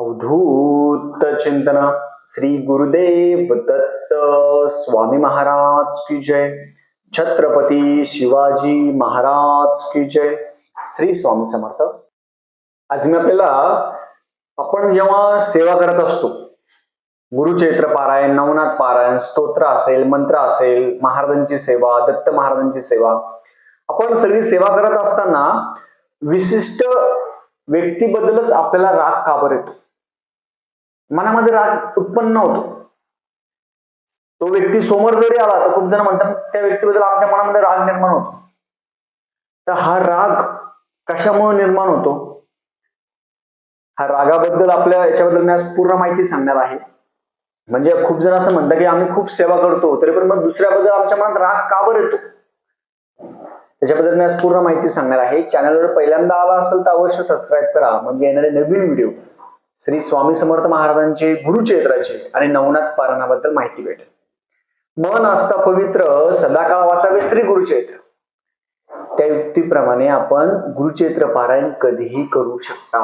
अवधूत चिंतन श्री गुरुदेव दत्त स्वामी महाराज की जय. छत्रपती शिवाजी महाराज की जय. श्री स्वामी समर्थ. आज मी आपण जेव्हा सेवा करत असतो, गुरुचैत्र पारायण, नवनाथ पारायण, स्तोत्र असेल, मंत्र असेल, महाराजांची सेवा, दत्त महाराजांची सेवा, आपण सगळी सेवा करत असताना विशिष्ट व्यक्तीबद्दलच आपल्याला राग का बरं येतो? मनामध्ये राग उत्पन्न होतो. तो व्यक्ती समोर जरी आला तर खूप जण म्हणतात त्या व्यक्तीबद्दल आमच्या मनामध्ये राग निर्माण होतो. तर हा राग कशामुळे निर्माण होतो? हा रागाबद्दल आपल्या याच्याबद्दल मी आज पूर्ण माहिती सांगणार आहे. म्हणजे खूप जण असं म्हणतात की आम्ही खूप सेवा करतो तरी पण मग दुसऱ्याबद्दल आमच्या मनात राग का बरं येतो, त्याच्याबद्दल मी आज पूर्ण माहिती सांगणार आहे. चॅनलवर पहिल्यांदा आला असेल तर अवश्य सबस्क्राईब करा, म्हणजे येणारे नवीन व्हिडिओ श्री स्वामी समर्थ महाराजांचे गुरुचैत्राचे आणि नवनाथ पारायणाबद्दल माहिती भेटेल. मन असता पवित्र सदाकाळ वासावे श्री गुरुचैत्र. त्या युक्तीप्रमाणे आपण गुरुचैत्र पारायण कधीही करू शकता.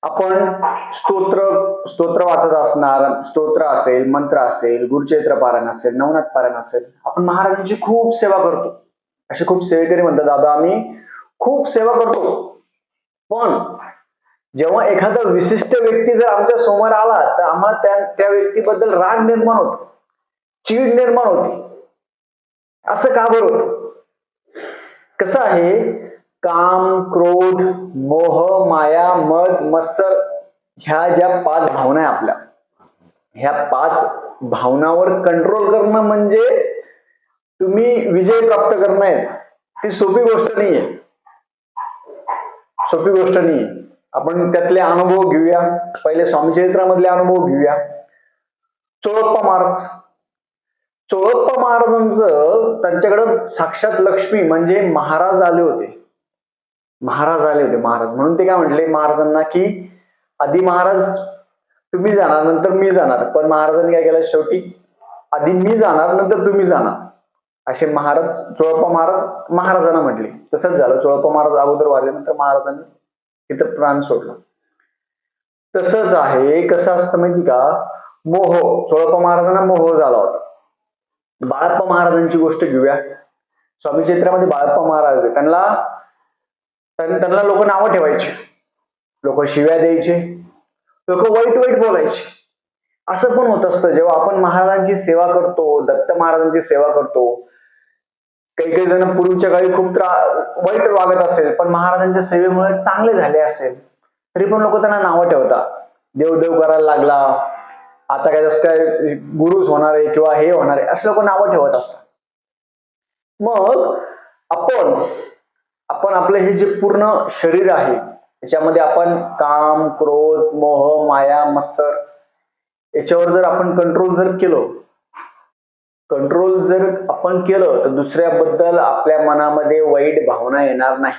आपण स्तोत्र वाचत असणार, स्तोत्र असेल, मंत्र असेल, गुरुचैत्र पारायण असेल, नवनाथ पारायण असेल, आपण महाराजांची खूप सेवा करतो. असे खूप सेवेकरी म्हणतात दादा आम्ही खूप सेवा करतो, पण जेव्हा एखादा विशिष्ट व्यक्ती जर आमच्या समोर आला तर आम्हाला त्या व्यक्तीबद्दल राग निर्माण होतो, चीड निर्माण होते. असं का बरं होतं? कसं आहे, काम, क्रोध, मोह, माया, मद, मत्सर ह्या ज्या 5 भावना आहे आपल्या, ह्या 5 भावनावर कंट्रोल करणं म्हणजे तुम्ही विजय प्राप्त करणं आहे. ती सोपी गोष्ट नाहीये, सोपी गोष्ट नाहीये. आपण त्यातले अनुभव घेऊया. पहिले स्वामी चरित्रामधले अनुभव घेऊया. चोळप्पा महाराजांचं त्यांच्याकडे साक्षात लक्ष्मी म्हणजे महाराज आले होते. महाराज म्हणून ते काय म्हटले महाराजांना की आधी महाराज तुम्ही जाणार नंतर मी जाणार, पण महाराजांनी काय केलं, शेवटी आधी मी जाणार नंतर तुम्ही जाणार असे चोळप्पा महाराजांना म्हटले. तसंच झालं. चोळप्पा महाराज अगोदर वारले, नंतर महाराजांनी तिथं प्राण सोडला. तसंच आहे. कसं असतं माहिती का, मोह, चोळप्पा महाराजांना मोह झाला होता. बाळप्पा महाराजांची गोष्ट घेऊया. स्वामी चरित्रामध्ये बाळप्पा महाराज त्यांना लोक नावं ठेवायचे, लोक शिव्या द्यायचे, लोक वाईट बोलायचे. असं पण होत असतं जेव्हा आपण महाराजांची सेवा करतो, दत्त महाराजांची सेवा करतो. काही जण पूर्वीच्या काळी खूप वाईट वागत असेल, पण महाराजांच्या सेवेमुळे चांगले झाले असेल, तरी पण लोक त्यांना नावं ठेवतात. देव करायला लागला, आता काय जसं काय गुरुच होणार आहे किंवा हे होणार आहे, असे लोक नावं ठेवत असतात. मग आपण आपलं हे जे पूर्ण शरीर आहे त्याच्यामध्ये आपण काम, क्रोध, मोह, माया, मत्सर याच्यावर जर आपण कंट्रोल जर आपण केलं तर दुसऱ्याबद्दल आपल्या मनामध्ये वाईट भावना येणार नाही.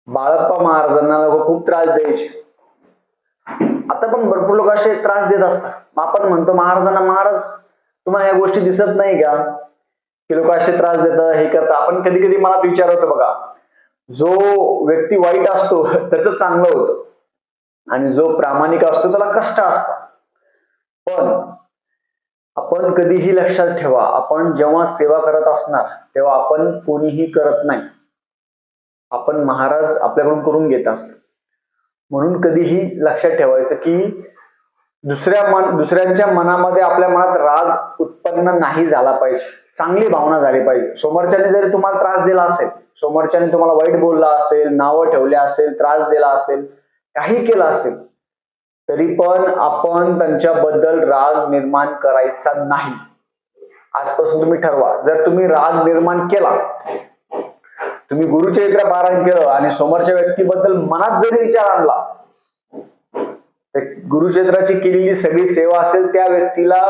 बाळप्पा महाराजांना लोक खूप त्रास द्यायचे. आता पण भरपूर लोक असे त्रास देत असतात. आपण म्हणतो महाराजांना, महाराज तुम्हाला या गोष्टी दिसत नाही का की लोक असे त्रास देतात, हे करतात. आपण कधी मनात विचार होतो बघा, जो व्यक्ती वाईट असतो त्याचं चांगलं होतं आणि जो प्रामाणिक असतो त्याला कष्ट असतात. पण आपण कधीही लक्षात ठेवा, आपण जेव्हा सेवा करत असणार तेव्हा आपण कोणीही करत नाही, आपण महाराज आपल्याकडून करून घेत असतात. म्हणून कधीही लक्षात ठेवायचं की दुसऱ्यांच्या मनामध्ये, आपल्या मनात राग उत्पन्न नाही झाला पाहिजे, चांगली भावना झाली पाहिजे. समोरच्याने जरी तुम्हाला त्रास दिला असेल, समोरच्याने तुम्हाला वाईट बोलला असेल, नावं ठेवले असेल, त्रास दिला असेल, काही केलं असेल, तरी पण आपण त्यांच्याबद्दल राग निर्माण करायचा नाही. आजपासून तुम्ही ठरवा, जर तुम्ही राग निर्माण केला, तुम्ही गुरुचैत्र पारायण केलं आणि समोरच्या व्यक्तीबद्दल मनात जरी विचार आणला, तर गुरुचैत्राची केलेली सगळी सेवा असेल त्या व्यक्तीला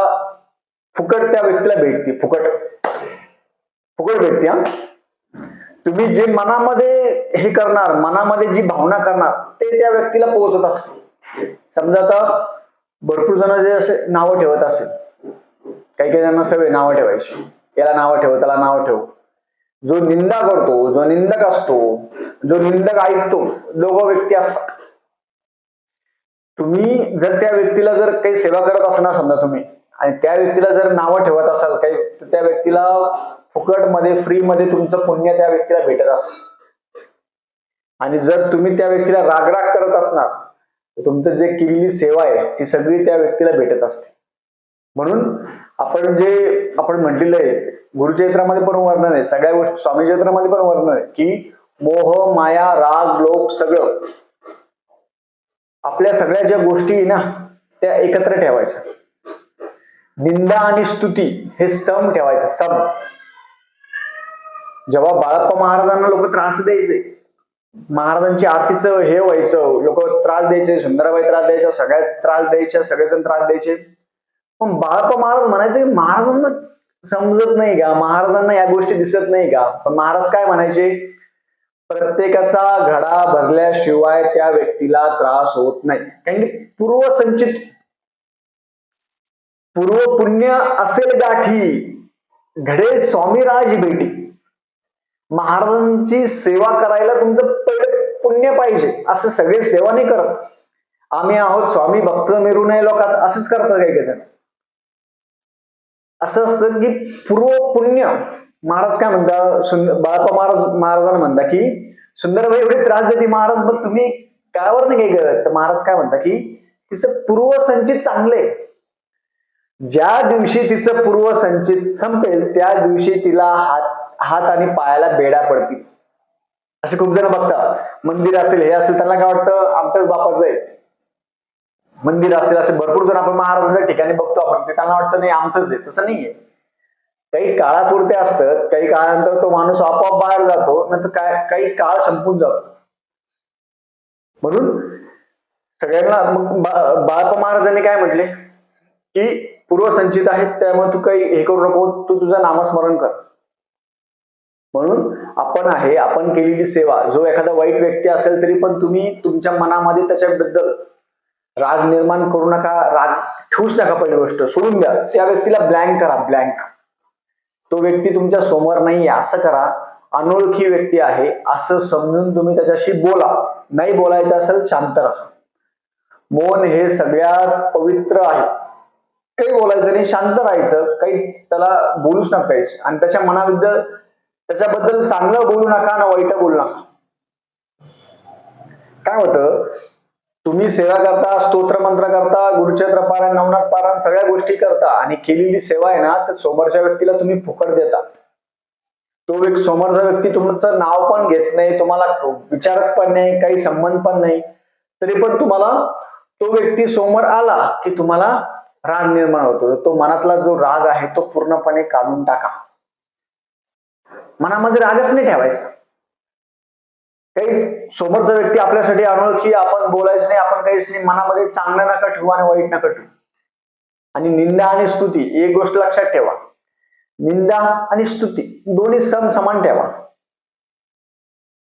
भेटते. फुकट भेटते. तुम्ही जे मनामध्ये हे करणार, मनामध्ये जी भावना करणार ते त्या व्यक्तीला पोहोचत असते. समजा आता भरपूर जण जे असे नावं ठेवत असेल, काही जणांना सवय नावं ठेवायची, याला नावं ठेव, त्याला नावं ठेव. जो निंदा करतो, जो निंदक असतो, जो निंदक ऐकतो, दोघं व्यक्ती असतात. तुम्ही जर त्या व्यक्तीला जर काही सेवा करत असणार समजा तुम्ही, आणि त्या व्यक्तीला जर नावं ठेवत असाल काही, तर त्या व्यक्तीला फुकटमध्ये फ्री मध्ये तुमचं पुण्य त्या व्यक्तीला भेटत असतं. आणि जर तुम्ही त्या व्यक्तीला रागराग करत असणार तर तुमचं जे केलेली सेवा आहे ती सगळी त्या व्यक्तीला भेटत असते. म्हणून आपण म्हटलेलं आहे गुरुचरित्रामध्ये पण वर्णन आहे, सगळ्या गोष्टी स्वामी चरित्रामध्ये पण वर्णन आहे की मोह माया राग लोभ सगळं आपल्या सगळ्या ज्या गोष्टी आहे ना त्या एकत्र ठेवायच्या. निंदा आणि स्तुती हे सम ठेवायचं, सम. जेव्हा बाळप्पा महाराजांना लोक त्रास द्यायचे, महाराजांची आरतीचं हे व्हायचं, लोक त्रास द्यायचे, सुंदराबाई त्रास द्यायच्या, सगळ्याच त्रास द्यायच्या, सगळेजण त्रास द्यायचे. पण बाळप्पा महाराज म्हणायचे महाराजांना समजत नाही का, महाराजांना या गोष्टी दिसत नाही का? पण महाराज काय म्हणायचे, प्रत्येकाचा घडा भरल्याशिवाय त्या व्यक्तीला त्रास होत नाही. कारण की पूर्व पुण्य असेल गाठी, घडे स्वामीराज भेटी. महाराजांची सेवा करायला तुमचं पहिलं पुण्य पाहिजे. असं सगळे सेवा नाही करत, आम्ही आहोत स्वामी भक्त मिरू नये लोकात असंच करतात काही जण. असं असतं की पूर्व पुण्य. महाराज काय म्हणतात, बाळप्पा महाराजांना म्हणता की सुंदरबाई एवढे त्रास देते महाराज, मग तुम्ही कायावर नाही काही करत. तर महाराज काय म्हणता की तिचं पूर्वसंचित चांगले, ज्या दिवशी तिचं पूर्वसंचित संपेल त्या दिवशी तिला हात आणि पायाला बेडा पडतील. असे खूप जण बघतात, मंदिर असेल हे असेल त्यांना काय वाटतं आमच्याच बापाचं आहे, मंदिर असेल असे भरपूर जण आपण महाराजांच्या ठिकाणी बघतो आपण, ते त्यांना वाटतं नाही आमचंच आहे. तसं नाहीये. काही काळापुरते असतात, काही काळानंतर तो माणूस आपोआप बाहेर जातो, नंतर काही काळ संपून जातो. म्हणून सगळ्यांना बाळप्पा महाराजांनी काय म्हटले की पूर्वसंचित आहेत, त्यामुळे तू काही हे करू नको, तू तुझं नामस्मरण कर. म्हणून आपण केलेली सेवा, जो एखादा वाईट व्यक्ती असेल तरी पण तुम्ही तुमच्या मनामध्ये त्याच्याबद्दल राग निर्माण करू नका, राग ठेवूच नका. पहिली गोष्ट सोडून द्या, त्या व्यक्तीला ब्लँक करा, ब्लँक. तो व्यक्ती तुमच्या समोर नाहीये असं करा, अनोळखी व्यक्ती आहे असं समजून तुम्ही त्याच्याशी बोला. नाही बोलायचं असेल शांत राहा. मौन हे सगळ्यात पवित्र आहे. काही बोलायचं नाही, शांत राहायचं, काहीच त्याला बोलूच नका काहीच. आणि त्याच्याबद्दल चांगलं बोलू नका ना वाईट बोलू नका. काय होतं, तुम्ही सेवा करता, स्तोत्र मंत्र करता, गुरुचरित्र पारायण, नवनाथ पारायण सगळ्या गोष्टी करता आणि केलेली सेवा आहे ना तर समोरच्या व्यक्तीला तुम्ही फुकट देता. समोरचा व्यक्ती तुमचं नाव पण घेत नाही, तुम्हाला विचारत पण नाही, काही संबंध पण नाही, तरी पण तुम्हाला तो व्यक्ती समोर आला की तुम्हाला राग निर्माण होतो. तो मनातला जो राग आहे तो पूर्णपणे काढून टाका. मनामध्ये रागच नाही ठेवायचा. काही समोरचा व्यक्ती आपल्यासाठी अनोळखी, आपण बोलायचं नाही, आपण काहीच नाही, मनामध्ये चांगलं नका ठेवू आणि वाईट नका ठेवू. आणि निंदा आणि स्तुती एक गोष्ट लक्षात ठेवा, निंदा आणि स्तुती दोन्ही समान ठेवा.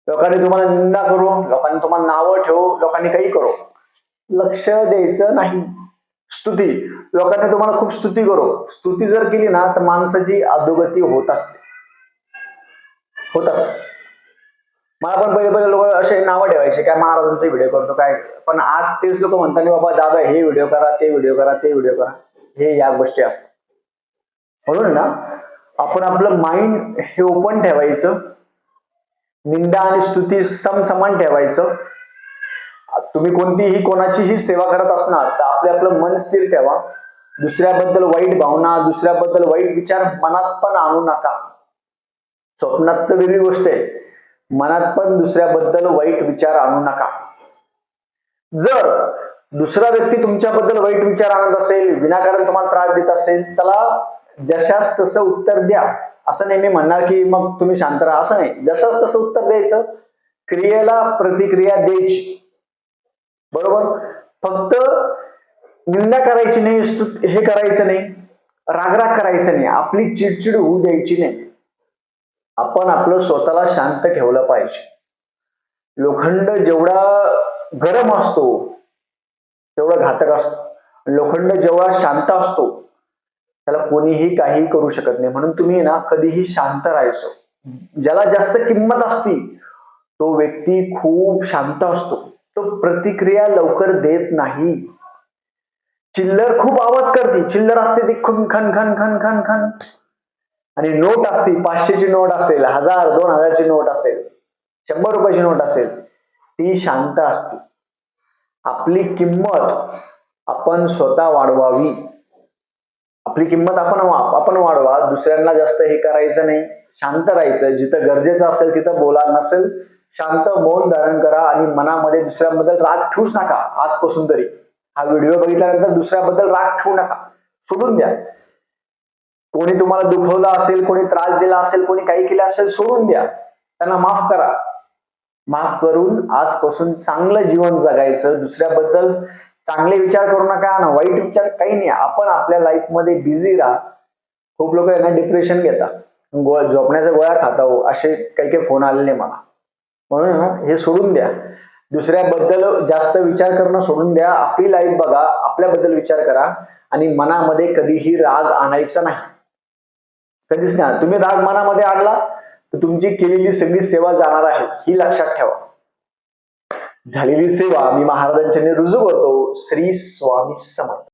लोकांनी तुम्हाला निंदा करू, लोकांनी तुम्हाला नावं ठेवू, लोकांनी काही करू, लक्ष द्यायचं नाही. स्तुती, लोकांनी तुम्हाला खूप स्तुती करू, स्तुती जर केली ना तर माणसाची अधोगती होत असते. मला पण पहिले लोक असे नावं ठेवायचे, काय महाराजांचे व्हिडिओ करतो काय, पण आज तेच लोक म्हणतात बाबा दादा हे व्हिडिओ करा, ते व्हिडिओ करा, ते व्हिडिओ करा, हे या गोष्टी असतात. म्हणून ना आपण आपलं माइंड हे ओपन ठेवायचं, निंदा आणि स्तुती समान ठेवायचं. तुम्ही कोणाचीही सेवा करत असणार तर आपलं मन स्थिर ठेवा. दुसऱ्याबद्दल वाईट भावना, दुसऱ्याबद्दल वाईट विचार मनात पण आणू नका. स्वप्नात तर वेगळी गोष्ट आहे, मनात पण दुसऱ्याबद्दल वाईट विचार आणू नका. जर दुसरा व्यक्ती तुमच्याबद्दल वाईट विचार आणत असेल, विनाकारण तुम्हाला त्रास देत असेल, त्याला जशास तसं उत्तर द्या. असं नाही मी म्हणणार की मग तुम्ही शांत राहा, असं नाही. जशास तसं उत्तर द्यायचं, क्रियेला प्रतिक्रिया द्यायची, बरोबर. फक्त निंदा करायची नाही, हे करायचं नाही, रागराग करायचं नाही, आपली चिडचिड होऊ द्यायची नाही. आपण आपलं स्वतःला शांत ठेवलं पाहिजे. लोखंड जेवढा गरम असतो तेवढा घातक असतो. लोखंड जेवढा शांत असतो त्याला कोणीही काही करू शकत नाही. म्हणून तुम्ही ना कधीही शांत राहायचं. ज्याला जास्त किंमत असती तो व्यक्ती खूप शांत असतो. तो प्रतिक्रिया लवकर देत नाही. चिल्लर खूप आवाज करते, चिल्लर असते ती खूप खन खन खन खन खन, आणि नोट असते 500ची नोट असेल, 1000 2000ची नोट असेल, 100 रुपयाची नोट असेल, ती शांत असते. आपली किंमत आपण स्वतः वाढवावी. आपली किंमत आपण वाढवा. दुसऱ्यांना जास्त हे करायचं नाही, शांत राहायचं. जिथं गरजेचं असेल तिथं बोला, नसेल शांत मौन धारण करा आणि मनामध्ये दुसऱ्याबद्दल राग ठेवूच नका. आजपासून तरी हा व्हिडिओ बघितल्यानंतर दुसऱ्याबद्दल राग ठेवू नका, सोडून द्या. कोणी तुम्हाला दुखवलं असेल, कोणी त्रास दिला असेल, कोणी काही केलं असेल, सोडून द्या. त्यांना माफ करा. माफ करून आजपासून चांगलं जीवन जगायचं. दुसऱ्याबद्दल चांगले विचार करू नका ना, वाईट विचार काही नाही. आपण आपल्या लाईफ मध्ये बिझी राहा. खूप लोक यांना डिप्रेशन घेतात, झोपण्याच्या गोळ्या खाता हो, असे काही काही फोन आलेले मला. म्हणून हे सोडून द्या. दुसऱ्याबद्दल जास्त विचार करणं सोडून द्या. आपली लाईफ बघा, आपल्याबद्दल विचार करा आणि मनामध्ये कधीही राग आणायचा नाही. कधीच नाही. तुम्ही राग मनामध्ये आणला तर तुमची केलेली सगळी सेवा जाणार आहे, ही लक्षात ठेवा. झालेली सेवा मी महाराजांच्या रुजू करतो. श्री स्वामी समर्थ.